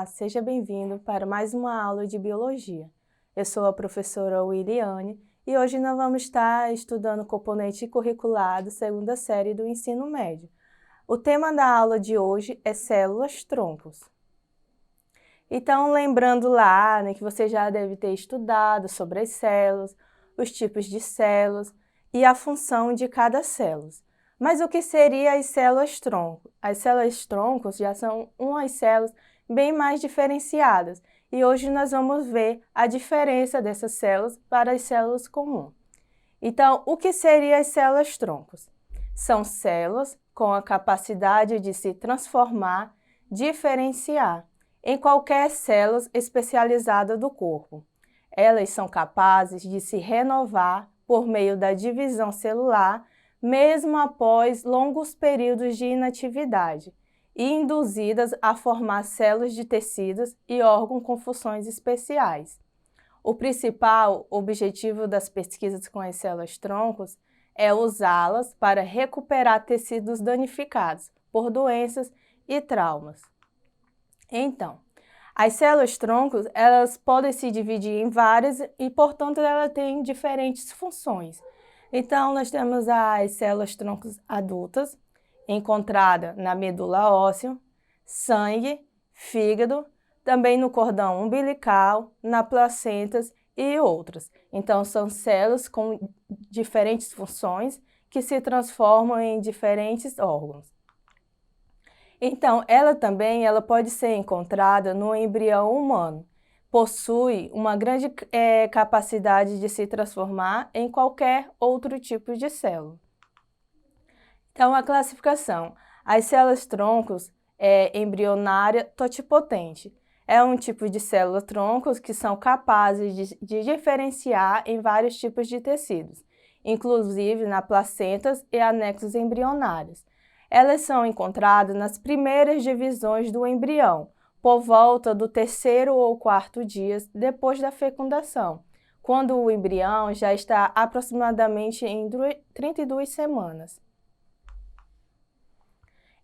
Olá, seja bem-vindo para mais uma aula de Biologia. Eu sou a professora Williane e hoje nós vamos estar estudando o componente curricular da segunda série do ensino médio. O tema da aula de hoje é células-troncos. Então, lembrando lá, que você já deve ter estudado sobre as células, os tipos de células e a função de cada célula. Mas o que seria as células-tronco? As células-troncos já são umas células bem mais diferenciadas e hoje nós vamos ver a diferença dessas células para as células comuns. Então, o que seriam as células-troncos? São células com a capacidade de se transformar, diferenciar em qualquer célula especializada do corpo. Elas são capazes de se renovar por meio da divisão celular, mesmo após longos períodos de inatividade, e induzidas a formar células de tecidos e órgãos com funções especiais. O principal objetivo das pesquisas com as células-troncos é usá-las para recuperar tecidos danificados por doenças e traumas. Então, as células-troncos, elas podem se dividir em várias e, portanto, elas têm diferentes funções. Então, nós temos as células-troncos adultas, encontradas na medula óssea, sangue, fígado, também no cordão umbilical, na placenta e outras. Então, são células com diferentes funções que se transformam em diferentes órgãos. Então, ela pode ser encontrada no embrião humano. Possui uma grande capacidade de se transformar em qualquer outro tipo de célula. Então, a classificação. As células-troncos embrionária totipotente. É um tipo de célula-troncos que são capazes de diferenciar em vários tipos de tecidos, inclusive na placentas e anexos embrionários. Elas são encontradas nas primeiras divisões do embrião, por volta do 3º ou 4º dia depois da fecundação, quando o embrião já está aproximadamente em 32 semanas.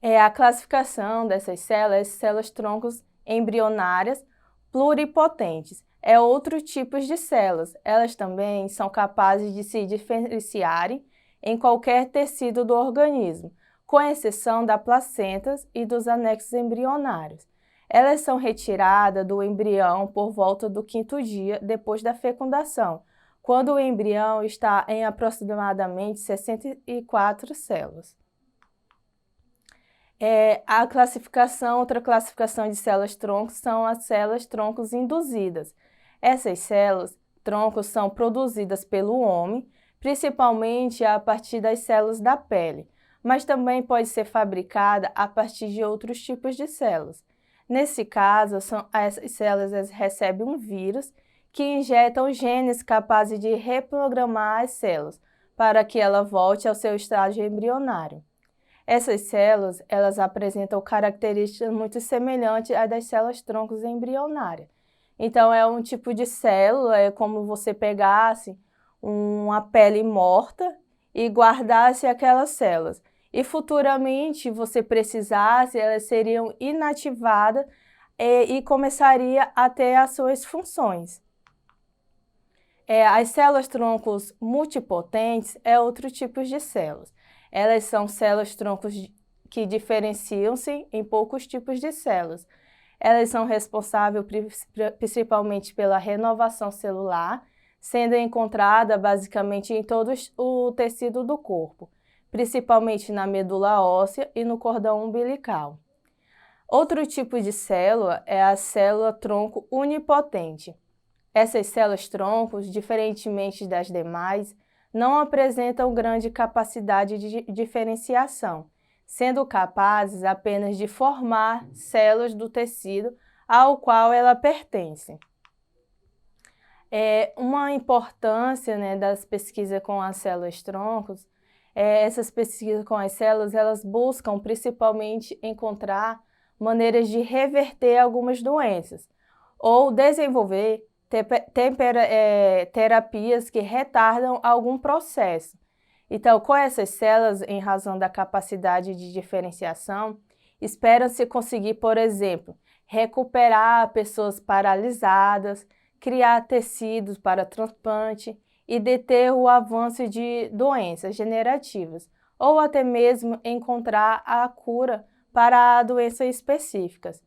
A classificação dessas células-troncos embrionárias pluripotentes. É outro tipo de células. Elas também são capazes de se diferenciarem em qualquer tecido do organismo, com exceção da placenta e dos anexos embrionários. Elas são retiradas do embrião por volta do 5º dia depois da fecundação, quando o embrião está em aproximadamente 64 células. Outra classificação de células-troncos são as células-troncos induzidas. Essas células-troncos são produzidas pelo homem, principalmente a partir das células da pele, mas também pode ser fabricada a partir de outros tipos de células. Nesse caso, essas células recebem um vírus que injeta os genes capazes de reprogramar as células para que ela volte ao seu estágio embrionário. Essas células, elas apresentam características muito semelhantes às das células-troncos embrionárias. Então, é um tipo de célula, é como você pegasse uma pele morta e guardasse aquelas células. E futuramente, você precisasse, elas seriam inativadas e começaria a ter as suas funções. As células-troncos multipotentes é outro tipo de células. Elas são células-troncos que diferenciam-se em poucos tipos de células. Elas são responsáveis principalmente pela renovação celular, sendo encontrada basicamente em todo o tecido do corpo, principalmente na medula óssea e no cordão umbilical. Outro tipo de célula é a célula-tronco unipotente. Essas células-troncos, diferentemente das demais, não apresentam grande capacidade de diferenciação, sendo capazes apenas de formar células do tecido ao qual ela pertence. Uma importância das pesquisas com as células-troncos, essas pesquisas com as células, elas buscam principalmente encontrar maneiras de reverter algumas doenças ou desenvolver terapias que retardam algum processo. Então, com essas células, em razão da capacidade de diferenciação, Espera-se conseguir, por exemplo, recuperar pessoas paralisadas, criar tecidos para transplante e deter o avanço de doenças degenerativas, ou até mesmo encontrar a cura para doenças específicas.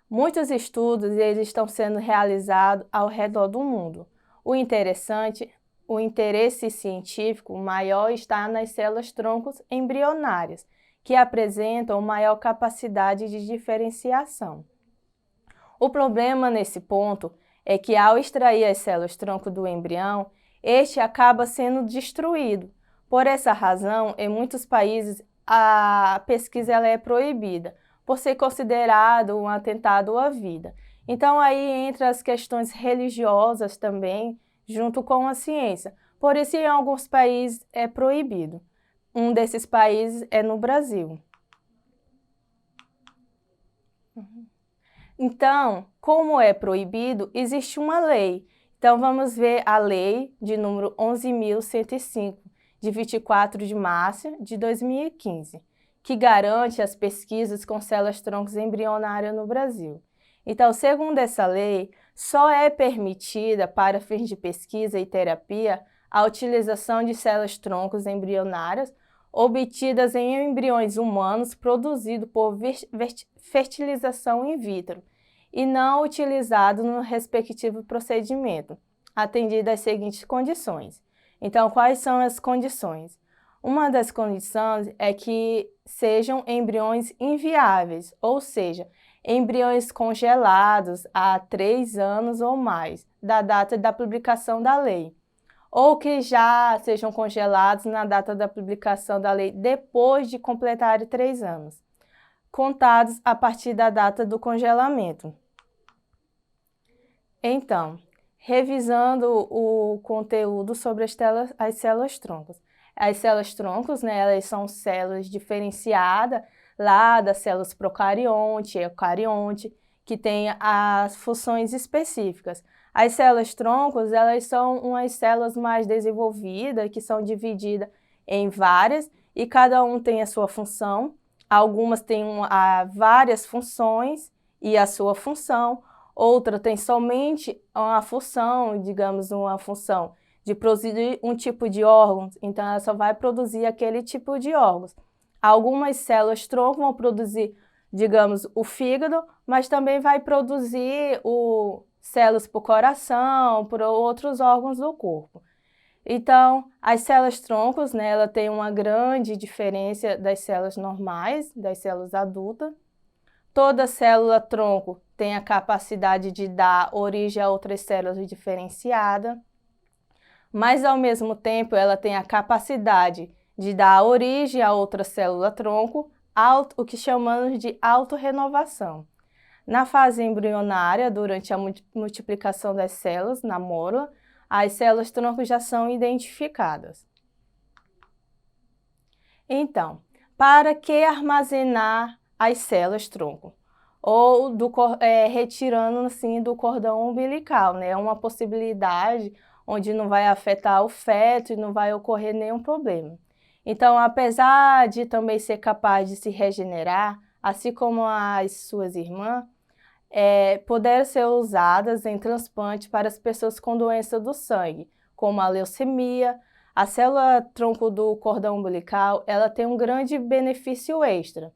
Muitos estudos eles estão sendo realizados ao redor do mundo. O interesse científico maior está nas células-troncos embrionárias, que apresentam maior capacidade de diferenciação. O problema nesse ponto é que ao extrair as células-tronco do embrião, este acaba sendo destruído. Por essa razão, em muitos países, a pesquisa ela é proibida, por ser considerado um atentado à vida. Então aí entra as questões religiosas também, junto com a ciência. Por isso, em alguns países é proibido. Um desses países é no Brasil. Então, como é proibido, existe uma lei. Então, vamos ver a lei de número 11.105, de 24 de março de 2015, que garante as pesquisas com células-troncos embrionárias no Brasil. Então, segundo essa lei, só é permitida para fins de pesquisa e terapia a utilização de células-troncos embrionárias obtidas em embriões humanos produzidos por fertilização in vitro e não utilizado no respectivo procedimento, atendido às seguintes condições. Então, quais são as condições? Uma das condições é que sejam embriões inviáveis, ou seja, embriões congelados há 3 anos ou mais da data da publicação da lei, ou que já sejam congelados na data da publicação da lei depois de completarem 3 anos, contados a partir da data do congelamento. Então, revisando o conteúdo sobre as células-troncos. As células-troncos, né, elas são células diferenciadas lá das células procarionte, eucarionte, que têm as funções específicas. As células-troncos, elas são umas células mais desenvolvidas, que são divididas em várias, e cada um tem a sua função. Algumas têm várias funções e a sua função. Outra tem somente uma função, digamos, uma função de produzir um tipo de órgãos, então ela só vai produzir aquele tipo de órgãos. Algumas células-tronco vão produzir, digamos, o fígado, mas também vai produzir células para o coração, para outros órgãos do corpo. Então, as células-troncos, né, ela tem uma grande diferença das células normais, das células adultas. Toda célula-tronco tem a capacidade de dar origem a outras células diferenciadas, mas ao mesmo tempo ela tem a capacidade de dar origem a outra célula-tronco, o que chamamos de autorrenovação. Na fase embrionária, durante a multiplicação das células na mórula, as células-tronco já são identificadas. Então, para que armazenar as células-tronco? Ou retirando assim do cordão umbilical, né? É uma possibilidade onde não vai afetar o feto e não vai ocorrer nenhum problema. Então, apesar de também ser capaz de se regenerar, assim como as suas irmãs, poderão ser usadas em transplante para as pessoas com doença do sangue, como a leucemia. A célula-tronco do cordão umbilical, ela tem um grande benefício extra.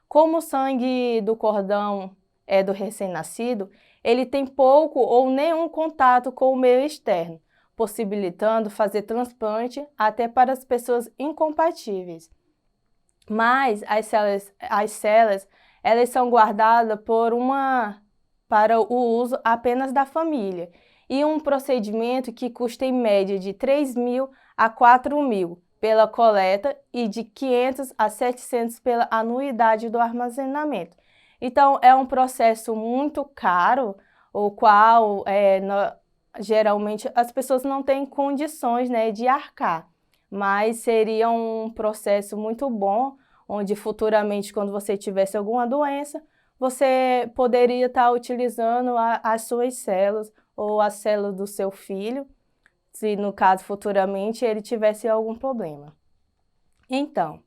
Como o sangue do cordão é do recém-nascido, ele tem pouco ou nenhum contato com o meio externo, possibilitando fazer transplante até para as pessoas incompatíveis. Mas as células elas são guardadas para o uso apenas da família, e um procedimento que custa em média de 3.000 a 4.000 pela coleta e de 500 a 700 pela anuidade do armazenamento. Então, é um processo muito caro, o qual geralmente as pessoas não têm condições, né, de arcar, mas seria um processo muito bom, onde futuramente, quando você tivesse alguma doença, você poderia estar utilizando as suas células ou a célula do seu filho, se no caso futuramente ele tivesse algum problema. Então,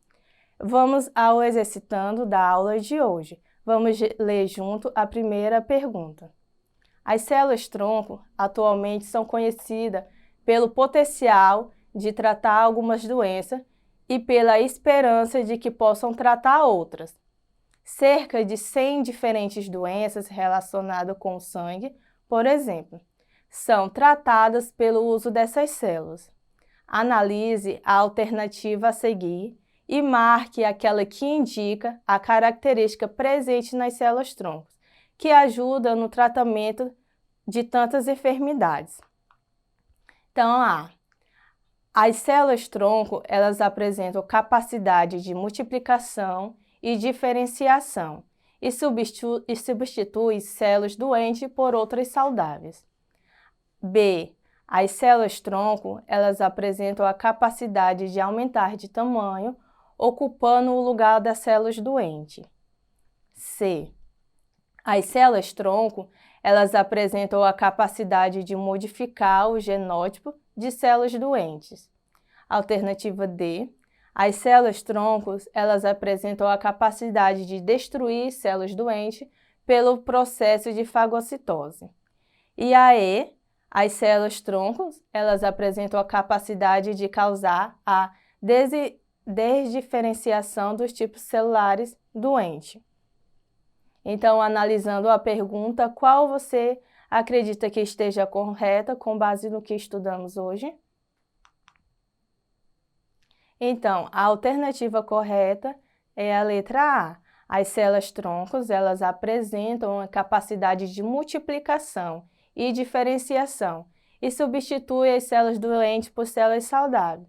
Vamos ao exercitando da aula de hoje. Vamos ler junto a primeira pergunta. As células-tronco atualmente são conhecidas pelo potencial de tratar algumas doenças e pela esperança de que possam tratar outras. Cerca de 100 diferentes doenças relacionadas com o sangue, por exemplo, são tratadas pelo uso dessas células. Analise a alternativa a seguir e marque aquela que indica a característica presente nas células-tronco, que ajuda no tratamento de tantas enfermidades. Então, as células-tronco, elas apresentam capacidade de multiplicação e diferenciação e substitui células doentes por outras saudáveis. B. As células-tronco, elas apresentam a capacidade de aumentar de tamanho, ocupando o lugar das células doentes. C. As células-tronco, elas apresentam a capacidade de modificar o genótipo de células doentes. Alternativa D. As células-troncos, elas apresentam a capacidade de destruir células doentes pelo processo de fagocitose. E a E. As células-troncos, elas apresentam a capacidade de causar a desdiferenciação dos tipos celulares doentes. Então, analisando a pergunta, qual você acredita que esteja correta com base no que estudamos hoje? Então, a alternativa correta é a letra A. As células-troncos, elas apresentam a capacidade de multiplicação e diferenciação e substitui as células doentes por células saudáveis.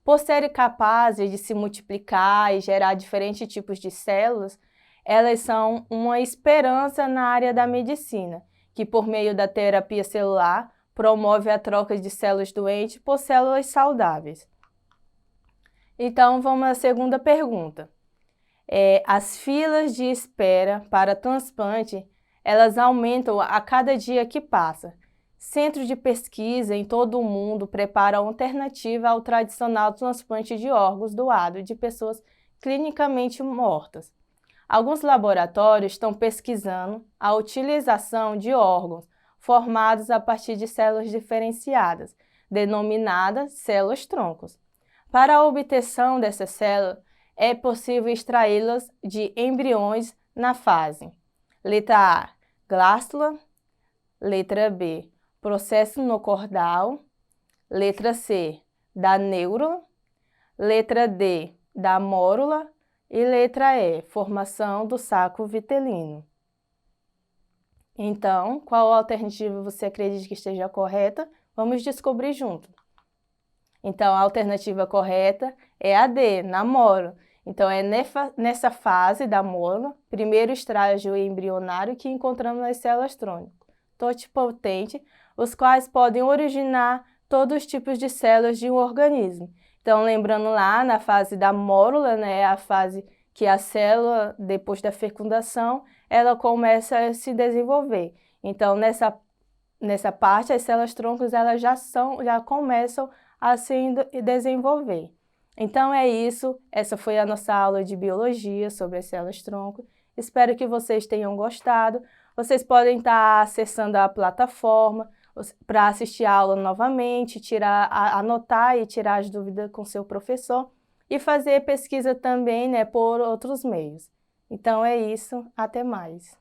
Por serem capazes de se multiplicar e gerar diferentes tipos de células, elas são uma esperança na área da medicina, que por meio da terapia celular promove a troca de células doentes por células saudáveis. Então, vamos à segunda pergunta. As filas de espera para transplante, elas aumentam a cada dia que passa. Centros de pesquisa em todo o mundo preparam alternativa ao tradicional transplante de órgãos doados de pessoas clinicamente mortas. Alguns laboratórios estão pesquisando a utilização de órgãos formados a partir de células diferenciadas, denominadas células-troncos. Para a obtenção dessas células, é possível extraí-las de embriões na fase. Letra A, glástula. Letra B, processo nocordal. Letra C, da neurula. Letra D, da mórula. E letra E, formação do saco vitelino. Então, qual alternativa você acredita que esteja correta? Vamos descobrir junto. Então, a alternativa correta é a D, na mórula. Então, é nessa fase da mórula, primeiro estágio embrionário, que encontramos as células-tronco totipotentes, os quais podem originar todos os tipos de células de um organismo. Então, lembrando lá, na fase da mórula, né, a fase que a célula, depois da fecundação, ela começa a se desenvolver. Então, nessa parte, as células-troncos elas já começam a se desenvolver. Então, é isso. Essa foi a nossa aula de biologia sobre as células-tronco. Espero que vocês tenham gostado. Vocês podem estar acessando a plataforma para assistir a aula novamente, anotar e tirar as dúvidas com seu professor e fazer pesquisa também, né, por outros meios. Então é isso, até mais.